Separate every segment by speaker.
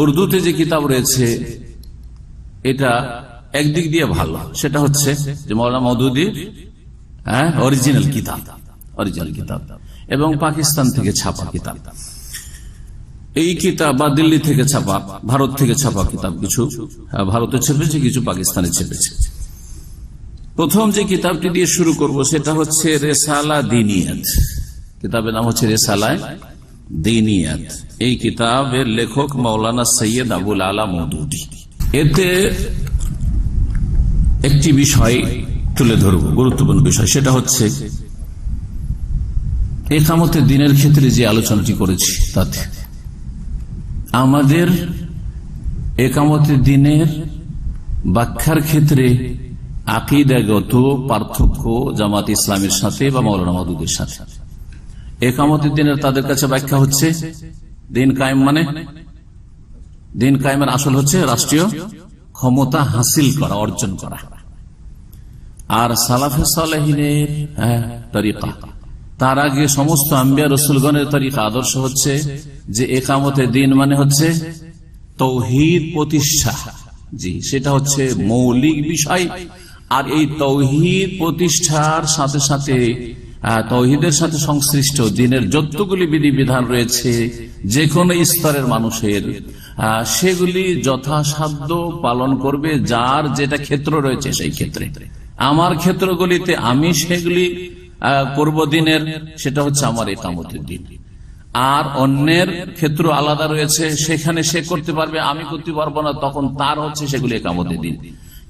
Speaker 1: উর্দুতে যে কিতাব রয়েছে এটা একদিক দিয়ে ভালো, সেটা হচ্ছে যে মৌলানা মওদুদীর অরিজিনাল কিতাব এবং পাকিস্তান থেকে ছাপা কিতাব। এই কিতাব বা দিল্লি থেকে ছাপা, ভারত থেকে ছাপা কিতাব, কিছু ভারতে ছেপেছে, কিছু পাকিস্তানে ছেপেছে। প্রথম যে কিতাবটি দিয়ে শুরু করব সেটা হচ্ছে রেসালা দীনিয়াত। কিতাবের নাম হচ্ছে রেসালা দীনিয়াত। এই কিতাবের লেখক মাওলানা সৈয়দ আবুল আলা মওদুদী। এতে একটি বিষয় তুলে ধরব, গুরুত্বপূর্ণ বিষয়, সেটা হচ্ছে ইকামতে দ্বীনের ক্ষেত্রে যে আলোচনাটি করেছি তাতে আমাদের ইকামতে দ্বীনের ব্যাখ্যার ক্ষেত্রে আকীদাগত পার্থক্য জামাত ইসলামের সাথে বা মাওলানা মওদুদীর সাথে। ইকামতে দ্বীনের তাদের কাছে ব্যাখ্যা হচ্ছে দ্বীন কায়েম, মানে দ্বীন কায়েমের আসল হচ্ছে রাষ্ট্রীয় ক্ষমতা হাসিল করা, অর্জন করা। আর সালাফে সালেহিনের তরিকা, তার আগে সমস্ত আম্বিয়া রাসূলগণের তরিকা, আদর্শ হচ্ছে যে ইকামতে দ্বীন মানে হচ্ছে তাওহীদ প্রতিষ্ঠা। জি, সেটা হচ্ছে মৌলিক বিষয়। আর এই তাওহীদ প্রতিষ্ঠার সাথে সাথে তাওহীদের সাথে সংশ্লিষ্ট দ্বীনের যতগুলি বিধিবিধান রয়েছে যে কোনো স্তরের মানুষের, সেগুলি যথাসাধ্য পালন করবে, যার যেটা ক্ষেত্র রয়েছে সেই ক্ষেত্রে। আমার ক্ষেত্রগুলিতে আমি সেগুলি করব দ্বীনের, সেটা হচ্ছে আমার ইকামতে দ্বীন। আর অন্যের ক্ষেত্র আলাদা রয়েছে, সেখানে সে করতে পারবে, আমি করতে পারবো না, তখন তার হচ্ছে সেগুলি ইকামতে দ্বীন।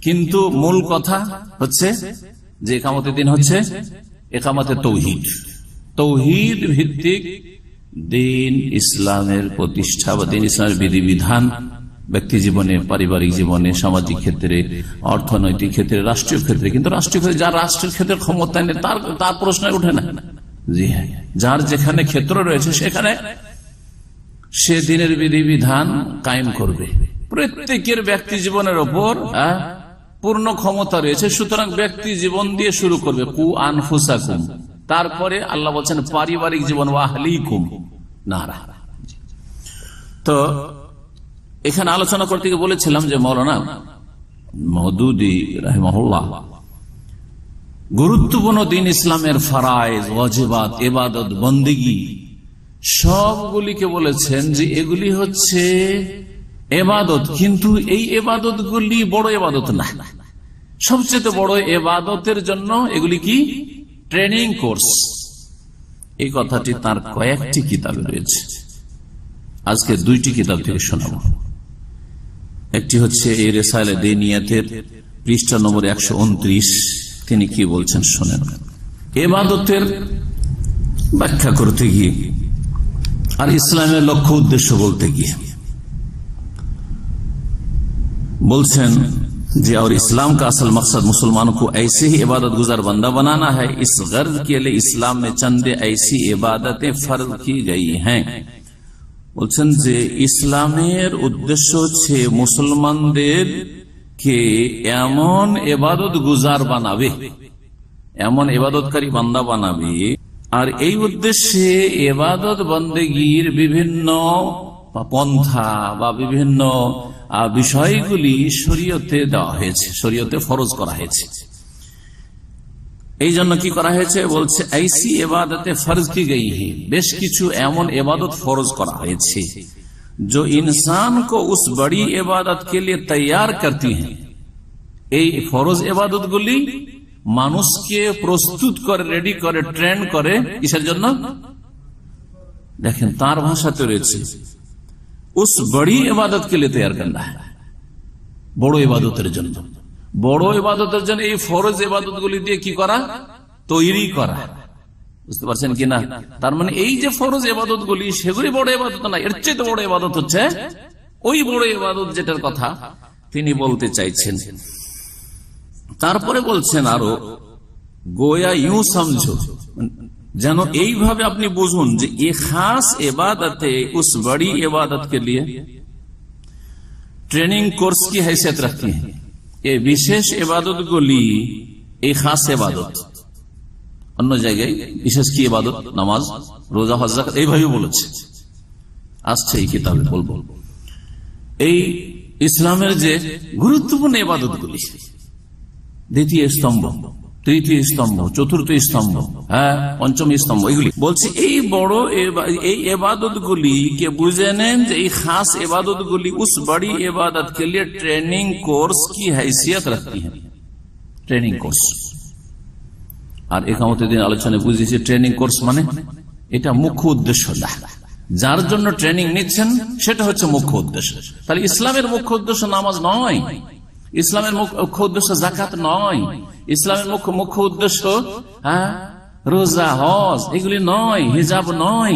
Speaker 1: কিন্তু মূল কথা হচ্ছে যে ইকামতে দ্বীন হচ্ছে ইকামতে তাওহীদ, তাওহীদ ভিত্তিক দ্বীন ইসলামের প্রতিষ্ঠা বা দ্বীন ইসলামের বিধিবিধান ব্যক্তি জীবনে, পারিবারিক জীবনে, সামাজিক ক্ষেত্রে, অর্থনৈতিক ক্ষেত্রে, রাষ্ট্রীয় ক্ষেত্রে। কিন্তু রাষ্ট্রীয় ক্ষেত্রে যার রাষ্ট্রের ক্ষেত্রে ক্ষমতা নেই তার প্রশ্ন ওঠে না। জি হ্যাঁ, যার যেখানে ক্ষেত্র রয়েছে সেখানে সে দ্বীনের বিধিবিধান কায়েম করবে। প্রত্যেকের ব্যক্তি জীবনের ওপর পূর্ণ ক্ষমতা রয়েছে, সুতরাং ব্যক্তি জীবন দিয়ে শুরু করবে, কু আনফুসাকুম। তারপরে আল্লাহ বলছেন পারিবারিক জীবন, ওয়া আহলিকুম নারা। তো এখানে আলোচনা করতে গিয়ে বলেছিলাম যে মাওলানা মওদুদী রাহিমাহুল্লাহ গুরুত্বপূর্ণ দ্বীন ইসলামের ফরায়েজ, ওয়াজিবাত, ইবাদত, বন্দেগী সবগুলিকে বলেছেন যে এগুলি হচ্ছে ইবাদত, কিন্তু এই ইবাদত গুলি বড় ইবাদত না। সবচেয়ে বড় ইবাদতের জন্য এগুলি কি ট্রেনিং কোর্স। এই কথাটি তার কয়েকটি কিতাবে রয়েছে। আজকে দুইটি কিতাব থেকে শোনাবো। একটি হচ্ছে এই রেসালা দীনিয়াতের পৃষ্ঠা নম্বর 129। তিনি কি বলছেন শোনেন। ইবাদতের ব্যাখ্যা করতে গিয়ে আর ইসলামের লক্ষ্য উদ্দেশ্য বলতে গিয়ে বলছেन जी और इस्लाम का असल मकसद मुसलमानों को ऐसे ही इबादत गुजार बंदा बनाना है। इस गर्ज के लिए इस्लाम में चंद ऐसी इबादतें फर्ज की गई हैं। বলছেন যে ইসলামের উদ্দেশ্য হচ্ছে মুসলমানদের কে এমন ইবাদত গুজার বানাবে, এমন ইবাদতকারী বান্দা বানাবে। আর এই উদ্দেশ্যে ইবাদত বন্দেগীর বিভিন্ন পন্থা বা বিভিন্ন বিষয়গুলি শরীয়তে দেওয়া হয়েছে, শরীয়তে ফরজ করা হয়েছে। এই জন্য কি করা হয়েছে বলছে ऐसी इबादतें फर्ज की गई है, বেশ কিছু এমন ইবাদত ফরজ করা হয়েছে जो इंसान को उस बड़ी इबादत के लिए तैयार करती हैं। এই ফরজ ইবাদতগুলি মানুষকে প্রস্তুত করে, রেডি করে, ট্রেন করে কিসের জন্য? দেখেন তার ভাষাতে রয়েছে उस बड़ी इबादत के लिए तैयार करना है, বড় ইবাদতের জন্য। বড় ইবাদতের জন্য এই ফরজ ইবাদতগুলি দিয়ে কি করা? তৈরি করা। বুঝতে পারছেন কিনা? তার মানে এই যে ফরজ ইবাদতগুলি সেগুলি বড় ইবাদত না, এর চেয়ে বড় ইবাদত হচ্ছে ওই বড় ইবাদত যেটার কথা তিনি বলতে চাইছেন। তারপরে বলছেন আরো, গোয়া ইউ সমঝো, যেন এইভাবে আপনি বুঝুন যে ये खास इबादतें उस बड़ी इबादत के लिए ट्रेनिंग कोर्स की हैसियत रखती हैं। এই বিশেষ ইবাদতগুলি, এই খাস ইবাদত, অন্য জায়গায় বিশেষ কি ইবাদত, নামাজ, রোজা, হজ, যাকাত, এইভাবে বলেছে, আসছে এই কিতাবে বলবো। এই ইসলামের যে গুরুত্বপূর্ণ ইবাদতগুলি, দ্বিতীয় স্তম্ভ, তৃতীয় স্তম্ভ, চতুর্থ স্তম্ভ, পঞ্চম স্তম্ভ, এগুলি বলছে এই বড় এই ইবাদত গুলি কে বুঝে নেন যে এই খাস इबादत गुली उस बड़ी इबादत के लिए ट्रेनिंग कोर्स की हैसियत रखती है। Training course. আর ইকামতের দিন আলোচনায় বুঝিয়েছি ট্রেনিং কোর্স মানে এটা মুখ্য উদ্দেশ্য না, যার জন্য ট্রেনিং নিচ্ছেন সেটা হচ্ছে মুখ্য উদ্দেশ্য। তাহলে ইসলামের মুখ্য উদ্দেশ্য নামাজ নয়, ইসলামের মুখ্য উদ্দেশ্য যাকাত নয়, ইসলামের মুখ্য উদ্দেশ্য রোজা, হজ এগুলি নয়, হিজাব নয়,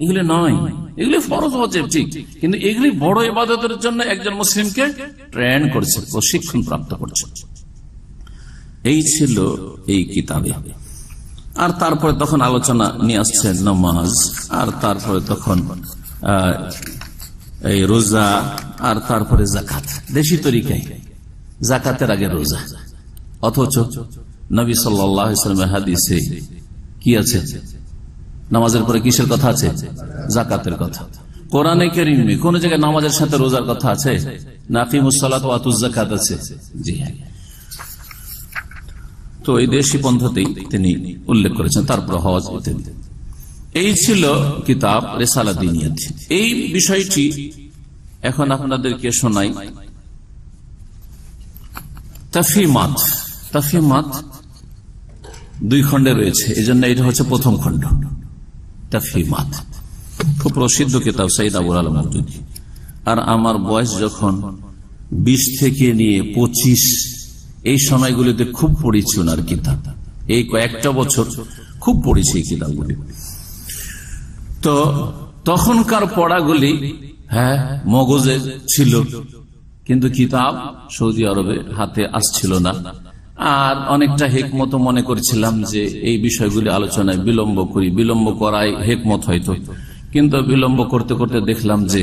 Speaker 1: এগুলি নয়, এগুলি ফরজ ওয়াজিব ঠিক, কিন্তু এগুলি বড় ইবাদতের জন্য একজন মুসলিমকে ট্রেন করছে, প্রশিক্ষণ প্রাপ্ত করছে। এই ছিল এই কিতাবে। আর তারপরে তখন আলোচনা নিয়ে আসছে নামাজ, আর তারপরে তখন এই রোজা, আর তারপরে যাকাত। দেশি তরিকায় যাকাতের আগে রোজা, অথচ নবী সাল্লাল্লাহু আলাইহি ওয়াসাল্লামের হাদিসে কি আছে? নামাজের পরে কিসের কথা আছে? যাকাতের কথা। কোরআনে কারীমে কোন জায়গায় নামাজের সাথে রোজার কথা আছে? না আকিমুস সালাত ওয়া আতুজ যাকাত আছে। জি হ্যাঁ। তো এই দেশি পন্থাতেই তিনি উল্লেখ করেছেন, তারপর হজ ইত্যাদি। এই ছিল কিতাব রিসালা দীনিয়াত। এই বিষয়টি এখন আপনাদেরকে শোনাই। তাফহিমাত, তাফহিমাত দুই খণ্ডে রয়েছে, এই জন্য এটা হচ্ছে প্রথম খণ্ড। তাফহিমাত খুব প্রসিদ্ধ কিতাব, সাইয়্যিদ আবুল আলা মওদুদী। আর আমার বয়স যখন 20 থেকে নিয়ে 25, এই সময়গুলিতে খুব পড়েছি ওনার কিতাব। এই কয়েকটা বছর খুব পড়েছি এই কিতাবগুলি। তো তখনকার পড়াগুলি মগজে ছিল, কিন্তু কিতাব সৌদি আরবে হাতে আসছিল না। আর অনেকটা হেকমত মনে করছিলাম যে এই বিষয়গুলি আলোচনায় বিলম্ব করি, বিলম্ব করাই হেকমত হয়তো, কিন্তু বিলম্ব করতে করতে দেখলাম যে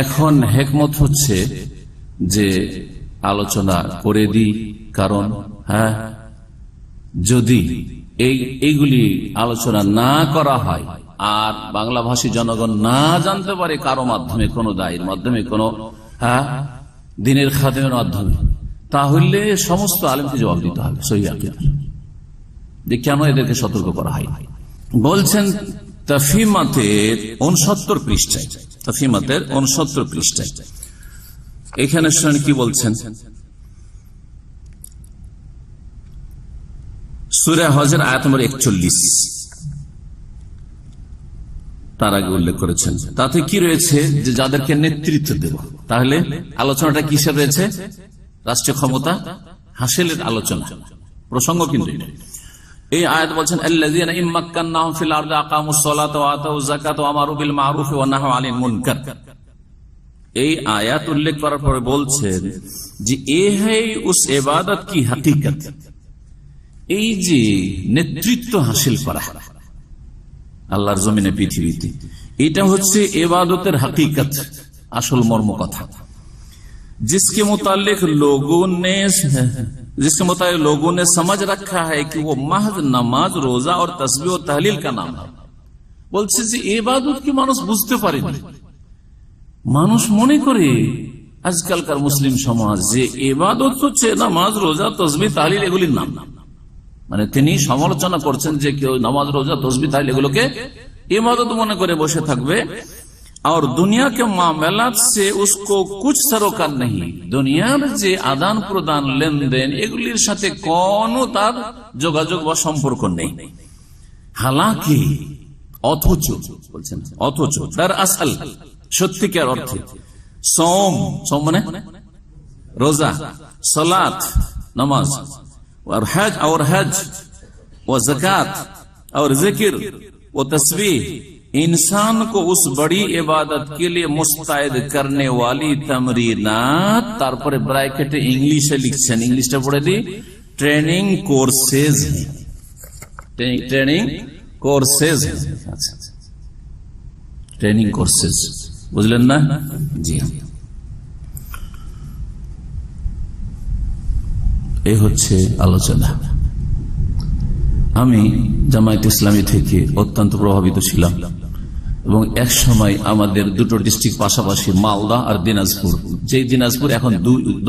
Speaker 1: এখন হেকমত হচ্ছে যে আলোচনা করে দিই। কারণ যদি এইগুলি আলোচনা না করা হয় আর বাংলা ভাষী জনগণ না জানতে পারে কারো মাধ্যমে, কোনো দায়ের মাধ্যমে, কোনো দিনের খাদেমের মাধ্যমে, তাহলে সমস্ত আলেমকে জবাব দিতে হবে সহিহ আকীদা, যে কেন এদেরকে সতর্ক করা হয়। বলছেন তাফহিমাতের 69 পৃষ্ঠায়, তাফহিমাতের 69 পৃষ্ঠায় এখানে শুনেন কি বলছেন। সূরা হজের আয়াত নম্বর 41 তার আগে উল্লেখ করেছেন। তাতে কি রয়েছে? যে যাদেরকে নেতৃত্ব দেব। তাহলে আলোচনাটা কিসের রয়েছে? রাষ্ট্রীয় ক্ষমতা হাসিলের আলোচনা প্রসঙ্গ। কিন্তু এই আয়াত বলছেন আল্লাযীনা ইম্মাক্কান্নাহুম ফিল আরদি আকামুস সালাতা ওয়া আতাউয যাকাতা ওয়া আমারু বিল মা'রুফি ওয়া নাহাউ আনিল মুনকার। এই আয়াত উল্লেখ করার পরে বলছেন যে এ হ্যায় উস ইবাদত কি হাকিকত। এই যে নেতৃত্ব হাসিল করা আল্লাহর জমিনে, পৃথিবীতে, এটা হচ্ছে ইবাদতের হাকিকত, আসল মর্ম কথা। जिसके मुतालिक लोगों ने समझ रखा है कि वो महज नमाज, रोजा और तस्बीह और तहलील का नाम है। বলছে যে ইবাদত কি মানুষ বুঝতে পারেনি। মানুষ মনে করে আজকালকার মুসলিম সমাজ যে ইবাদত হচ্ছে নামাজ, রোজা, তসবিহ, তাহলিল এগুলির নাম। মানে তিনি সমালোচনা করছেন যে কেউ নামাজ, রোজা, তসবিহ, তাহলিল এগুলোকে ইবাদত মনে করে বসে থাকবে। और दुनिया के मामलात से उसको कुछ सरोकार नहीं। दुनियार जे आदान प्रदान, लेनदेन एगुलिर साथे कोनो तार जोगाजोग बा सम्पर्क नेই। हालांकि অথচ বলছেন, অথচ তার আসল সত্যিকার অর্থে সোম, সোম মানে রোজা, সালাত নামাজ, और हज और ज़कात और जिक्र और तस्बीह इंसान को उस बड़ी इबादत के लिए मुस्तैद करने वाली तमरीनात, तारपरे ब्रैकेटे इंग्लिशे लिखছেন, इंग्लिशটা পড়ে দি, ट्रेनिंग कोर्सेज है, ट्रेनिंग कोर्सेज है। अच्छा, ट्रेनिंग कोर्सेज বুঝলেন না? জি এই হচ্ছে আলোচনা। আমি জামায়াত ইসলামী থেকে অত্যন্ত প্রভাবিত ছিলাম এবং এক সময় আমাদের দুটো ডিস্ট্রিক্ট পাশাপাশি, মালদা আর দিনাজপুর, যে দিনাজপুর এখন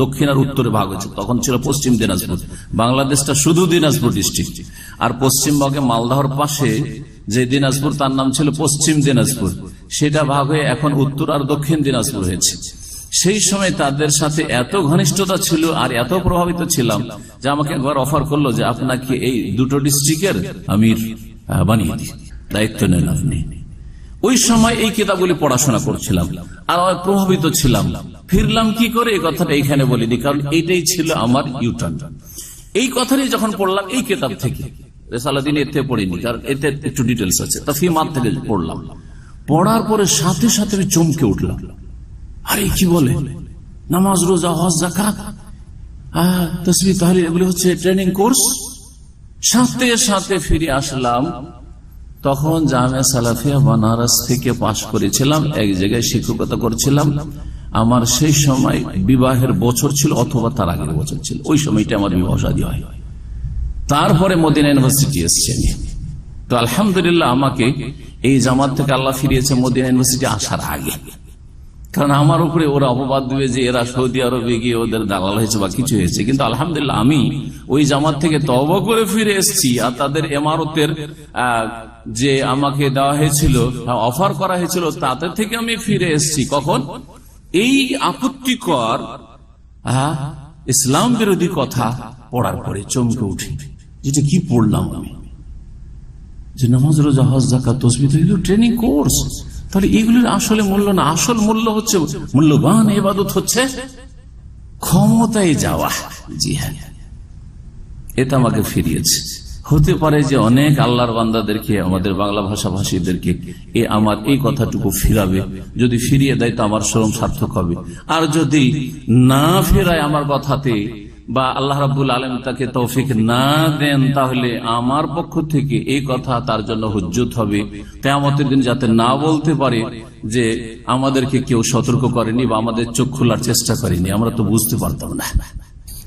Speaker 1: দক্ষিণ আর উত্তরে ভাগ হয়েছে, তখন ছিল পশ্চিম দিনাজপুর। বাংলাদেশটা শুধু দিনাজপুর ডিস্ট্রিক্ট, আর পশ্চিমবঙ্গে মালদাহর পাশে যে দিনাজপুর তার নাম ছিল পশ্চিম দিনাজপুর, সেটা ভাগ হয়ে এখন উত্তর আর দক্ষিণ দিনাজপুর হয়েছে। সেই সময় তাদের সাথে এত ঘনিষ্ঠতা ছিল আর এত প্রভাবিত ছিলাম যে আমাকে একবার অফার করলো যে আপনাকে এই দুটো ডিস্ট্রিক্টের আমির বানিয়ে দিই, দায়িত্ব নেন আপনি। ওই সময় এই কিতাবগুলি পড়াশোনা করছিলাম আর প্রভাবিত ছিলাম। ফিরলাম কি করে এই কথাটা এখানে বলিনি, কারণ এইটাই ছিল আমার ইউটার্ন। এই কথাটি যখন পড়লাম এই কিতাব থেকে, রেসালাদিন এতে পড়িনি, কারণ এতে একটু ডিটেলস আছে, তাফিমাত থেকে পড়লাম। পড়ার পরে সাথে সাথে আমি চমকে উঠলাম, আরে কি বলে নামাজ, রোজা, হজ, যাকাত, তাসবিহ, তাহলিল, এগুলো হচ্ছে ট্রেনিং কোর্স। সাথে সাথে ফিরে আসলাম। তখন জামিয়া সালাফিয়া বানারস থেকে পাশ করেছিলাম, এক জায়গায় শিক্ষকতা করছিলাম। আমার সেই সময় বিবাহের বছর ছিল অথবা তার আগের বছর ছিল, ওই সময়টা আমার বিবাহ শাদী হয়। তারপরে মদিনা ইউনিভার্সিটি এসছে। তো আলহামদুলিল্লাহ আমাকে এই জামাত থেকে আল্লাহ ফিরিয়েছে মদিনা ইউনিভার্সিটি আসার আগে, কারণ আমার উপরে ওরা অপবাদ দিবে যে এরা সৌদি আরবে গিয়ে ওদের দালাল হয়েছে বা কিছু হয়েছে। কিন্তু আলহামদুলিল্লাহ আমি ওই জামাত থেকে তওবা করে ফিরে এসেছি, আর তাদের ইমারতের যে আমাকে দেওয়া হয়েছিল, অফার করা হয়েছিল, তাদের থেকে আমি ফিরে এসেছি। কখন? এই আপত্তিকর ইসলাম বিরোধী কথা পড়ার পরে চমকে উঠি, যেটা কি পড়লাম আমি, যে নামাজ, রোজা, হজ, যাকাত, তাসবিহ, এগুলো ট্রেনিং কোর্স। তাহলে এগুলোর আসলে মূল্য না, আসল মূল্য হচ্ছে, মূল্যবান ইবাদত হচ্ছে ক্ষমতায় যাওয়া। জি হ্যাঁ, এটা আমাকে ফিরিয়েছে। হতে পারে যে অনেক আল্লাহর বান্দাদেরকে, আমাদের বাংলা ভাষাভাষীদেরকে আমার এই কথাটুকু ফিরাবে। যদি ফিরিয়ে দেয় তো আমার শ্রম সার্থক হবে, আর যদি না ফেরায় আমার কথাতে, বা আল্লাহ রাব্বুল আলামিন তাকে তৌফিক না দেন, তাহলে আমার পক্ষ থেকে এই কথা তার জন্য হুজ্জত হবে কিয়ামতের দিন, যাতে না বলতে পারে যে আমাদেরকে কেউ সতর্ক করেনি বা আমাদের চোখ খোলার চেষ্টা করেনি, আমরা তো বুঝতে পারতাম না।